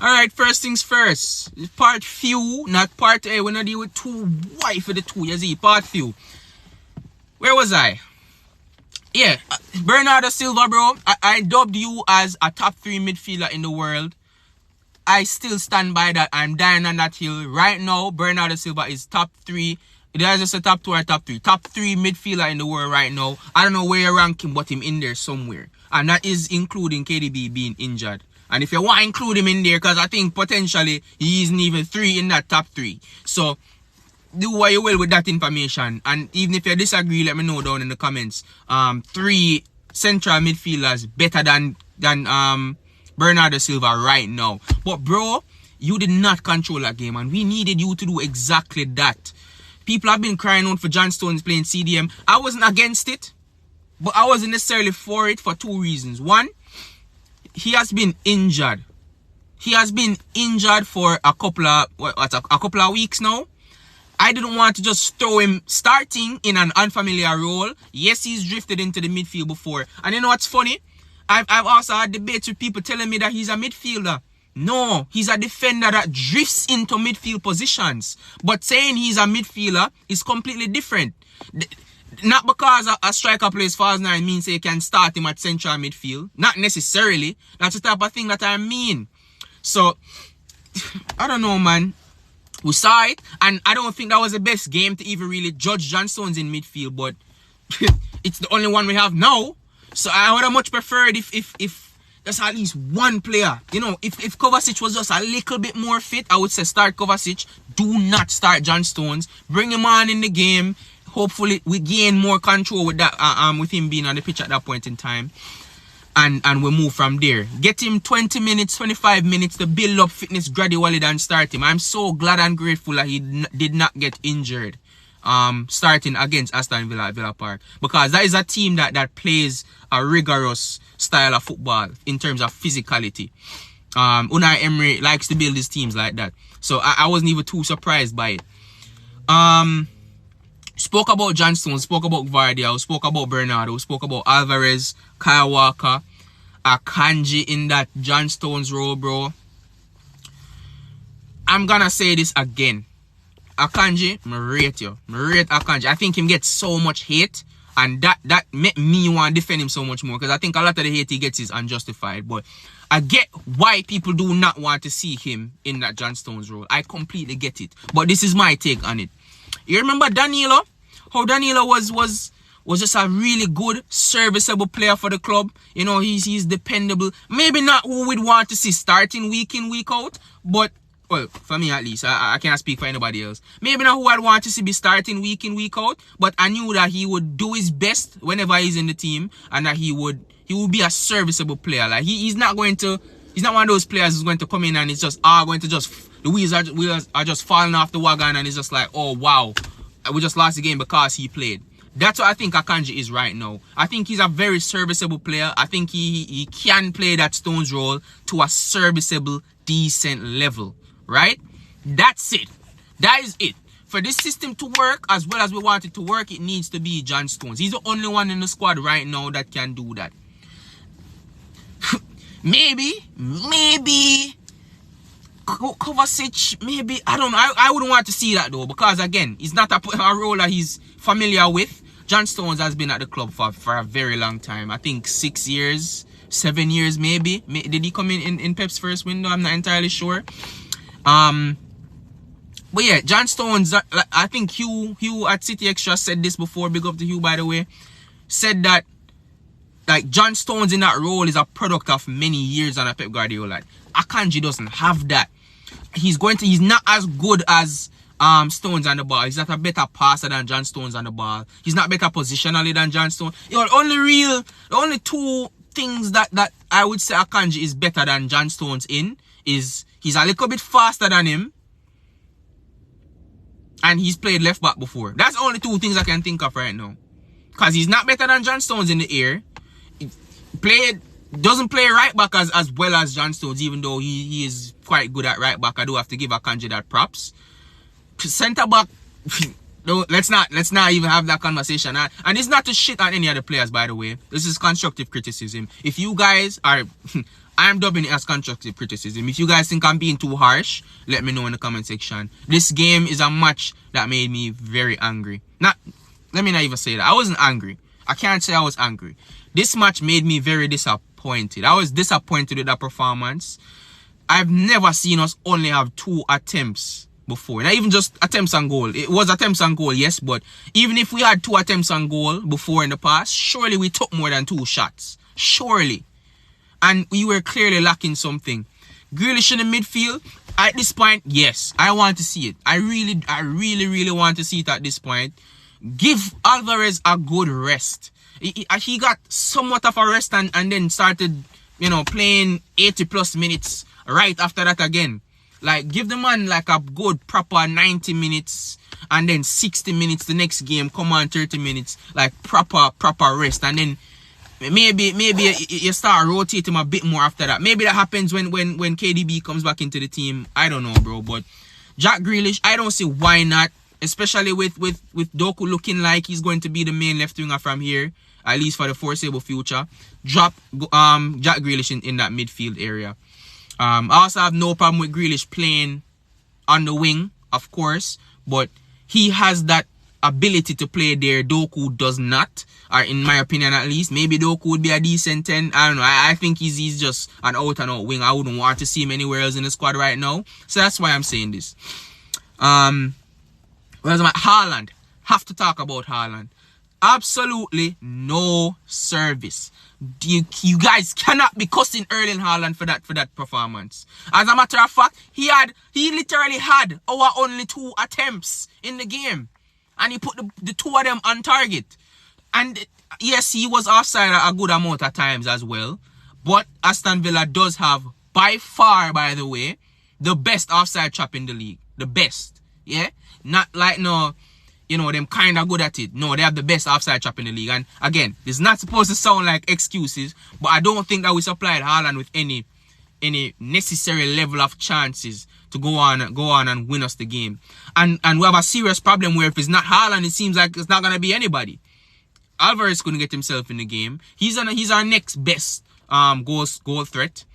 Alright, first things first. Part few, not part A. We're not dealing with two. Why for the two? You see, part few. Where was I? Yeah, Bernardo Silva, bro. I dubbed you as a top 3 midfielder in the world. I still stand by that. I'm dying on that hill. Right now, Bernardo Silva is top 3. It is just a top 2 or top 3. Top 3 midfielder in the world right now. I don't know where you rank him, but him in there somewhere. And that is including KDB being injured. And if you want to include him in there, because I think potentially he isn't even 3 in that top 3. So, do what you will with that information. And even if you disagree, let me know down in the comments. 3 central midfielders better than Bernardo Silva right now. But bro, you did not control that game, and we needed you to do exactly that. People have been crying out for John Stones playing CDM. I wasn't against it, but I wasn't necessarily for it for 2 reasons. One, he has been injured. He has been injured for a couple of weeks now. I didn't want to just throw him starting in an unfamiliar role. Yes, he's drifted into the midfield before. And you know what's funny? I've also had debates with people telling me that he's a midfielder. No, he's a defender that drifts into midfield positions. But saying he's a midfielder is completely different. Not because a striker plays false 9 means they can start him at central midfield. Not necessarily. That's the type of thing that I mean. So, I don't know, man. We saw it, and I don't think that was the best game to even really judge John Stones in midfield, but it's the only one we have now. So I would have much preferred if there's at least one player. You know, if Kovacic was just a little bit more fit, I would say start Kovacic. Do not start John Stones. Bring him on in the game. Hopefully we gain more control with that with him being on the pitch at that point in time. And we move from there. Get him 20 minutes, 25 minutes to build up fitness gradually and start him. I'm so glad and grateful that he did not get injured starting against Aston Villa Park. Because that is a team that plays a rigorous style of football in terms of physicality. Unai Emery likes to build his teams like that. So I wasn't even too surprised by it. Spoke about John Stones, spoke about Vardy, spoke about Bernardo, spoke about Alvarez, Kyle Walker, Akanji in that John Stones role, bro. I'm gonna say this again. Akanji, I rate you. I rate Akanji. I think him gets so much hate, and that make me want to defend him so much more, because I think a lot of the hate he gets is unjustified. But I get why people do not want to see him in that John Stones role. I completely get it. But this is my take on it. You remember Danilo? How Danilo was just a really good, serviceable player for the club. You know, he's dependable. Maybe not who we'd want to see starting week in, week out. But, well, for me at least. I can't speak for anybody else. Maybe not who I'd want to see be starting week in, week out. But I knew that he would do his best whenever he's in the team. And that he would be a serviceable player. Like, he's not one of those players who's going to come in and it's just, the wheels are just falling off the wagon, and it's just like, oh wow, we just lost the game because he played. That's what I think Akanji is right now. I think he's a very serviceable player. I think he can play that Stones role to a serviceable, decent level. Right? That's it. That is it. For this system to work as well as we want it to work, it needs to be John Stones. He's the only one in the squad right now that can do that. Maybe Kovacic, maybe, I don't know. I wouldn't want to see that though, because again, it's not a role that he's familiar with. John Stones has been at the club for a very long time. I think 6 years, 7 years maybe. Did he come in Pep's first window? I'm not entirely sure. But yeah, John Stones, I think Hugh at City Extra said this before. Big up to Hugh, by the way. Said that like John Stones in that role is a product of many years on a Pep Guardiola. Akanji doesn't have that. He's not as good as Stones on the ball. He's not a better passer than John Stones on the ball. He's not better positionally than John Stones. You know, the only two things that I would say Akanji is better than John Stones in is he's a little bit faster than him, and he's played left back before. That's the only two things I can think of right now. Because he's not better than John Stones in the air. Doesn't play right back as well as John Stones, even though he is quite good at right back. I do have to give Akanji that props. Centre back, no, let's not even have that conversation. And it's not to shit on any other players, by the way. This is constructive criticism. If you guys are I'm dubbing it as constructive criticism. If you guys think I'm being too harsh, let me know in the comment section. This game is a match that made me very angry. Let me not even say that. I wasn't angry. I can't say I was angry. This match made me very disappointed. I was disappointed with that performance. I've never seen us only have 2 attempts before. Not even just attempts on goal. It was attempts on goal, yes, but even if we had 2 attempts on goal before in the past, surely we took more than 2 shots. Surely. And we were clearly lacking something. Grealish in the midfield, at this point, yes, I want to see it. I really want to see it at this point. Give Alvarez a good rest. He got somewhat of a rest and then started, you know, playing 80 plus minutes right after that again. Like, give the man like a good proper 90 minutes and then 60 minutes the next game. Come on, 30 minutes. Like, proper rest. And then maybe you start rotating him a bit more after that. Maybe that happens when KDB comes back into the team. I don't know, bro. But Jack Grealish, I don't see why not. Especially with Doku looking like he's going to be the main left winger from here, at least for the foreseeable future. Drop Jack Grealish in that midfield area. I also have no problem with Grealish playing on the wing, of course, but he has that ability to play there. Doku does not, or in my opinion at least. Maybe Doku would be a decent 10. I don't know. I think he's just an out-and-out wing. I wouldn't want to see him anywhere else in the squad right now. So that's why I'm saying this. Whereas Haaland, have to talk about Haaland. Absolutely no service. You guys cannot be cussing Erling Haaland for that performance. As a matter of fact, he literally had our only 2 attempts in the game, and he put the 2 of them on target. And yes, he was offside a good amount of times as well. But Aston Villa does have, by far, by the way, the best offside trap in the league. The best. Yeah? Not like no, you know, them kind of good at it. No, they have the best offside trap in the league. And again, this is not supposed to sound like excuses, but I don't think that we supplied Haaland with any necessary level of chances to go on and win us the game. And we have a serious problem where if it's not Haaland, it seems like it's not gonna be anybody. Alvarez couldn't get himself in the game. He's our next best goal threat.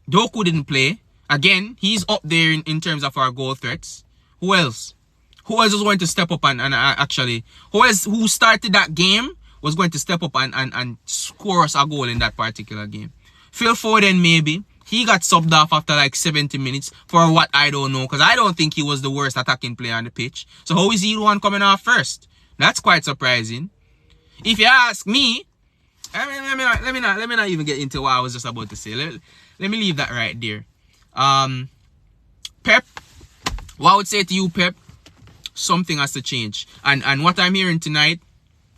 Doku didn't play. Again, he's up there in terms of our goal threats. Who else? Who else was going to step up and actually... Who started that game was going to step up and score us a goal in that particular game? Phil Foden, maybe. He got subbed off after like 70 minutes for what I don't know. Because I don't think he was the worst attacking player on the pitch. So how is he the one coming off first? That's quite surprising. If you ask me... Let me not even get into what I was just about to say. Let me leave that right there. Pep... What I would say to you, Pep, something has to change. And what I'm hearing tonight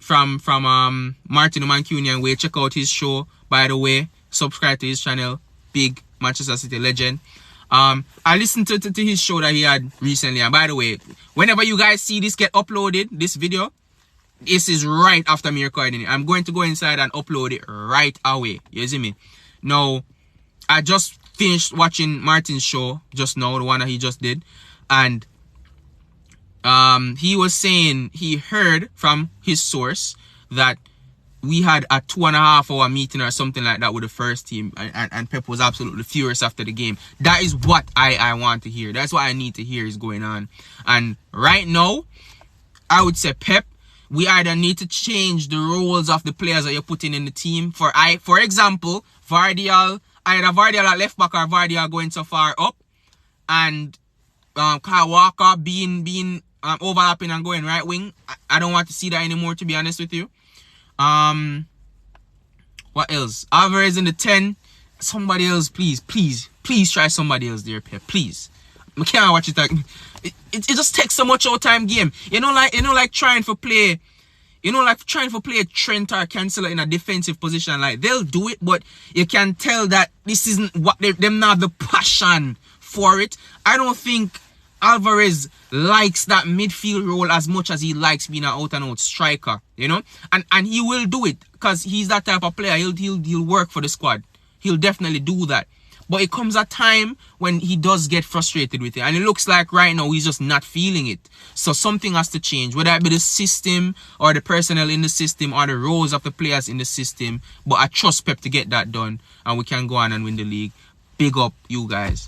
from Martin Mancunian, way, check out his show, by the way. Subscribe to his channel. Big Manchester City legend. I listened to his show that he had recently. And by the way, whenever you guys see this get uploaded, this video, this is right after me recording it. I'm going to go inside and upload it right away. You see me? Now, I just finished watching Martin's show just now, the one that he just did. And he was saying he heard from his source that we had a 2.5 hour meeting or something like that with the first team. And Pep was absolutely furious after the game. That is what I want to hear. That's what I need to hear is going on. And right now, I would say, Pep, we either need to change the roles of the players that you're putting in the team. For example, Vardial, either Vardial at left back or Vardial going so far up. And... Kyle Walker being overlapping and going right wing. I don't want to see that anymore, to be honest with you. What else? Alvarez in the 10. Somebody else, please try somebody else there, Pep. Please. I can't watch it. It just takes so much out time game. You know, like trying to play Trent or Cancelo in a defensive position. Like, they'll do it, but you can tell that this isn't what them not the passion for it. I don't think Alvarez likes that midfield role as much as he likes being an out-and-out striker, you know? And he will do it because he's that type of player. He'll work for the squad. He'll definitely do that. But it comes a time when he does get frustrated with it. And it looks like right now he's just not feeling it. So something has to change. Whether it be the system or the personnel in the system or the roles of the players in the system. But I trust Pep to get that done. And we can go on and win the league. Big up you guys.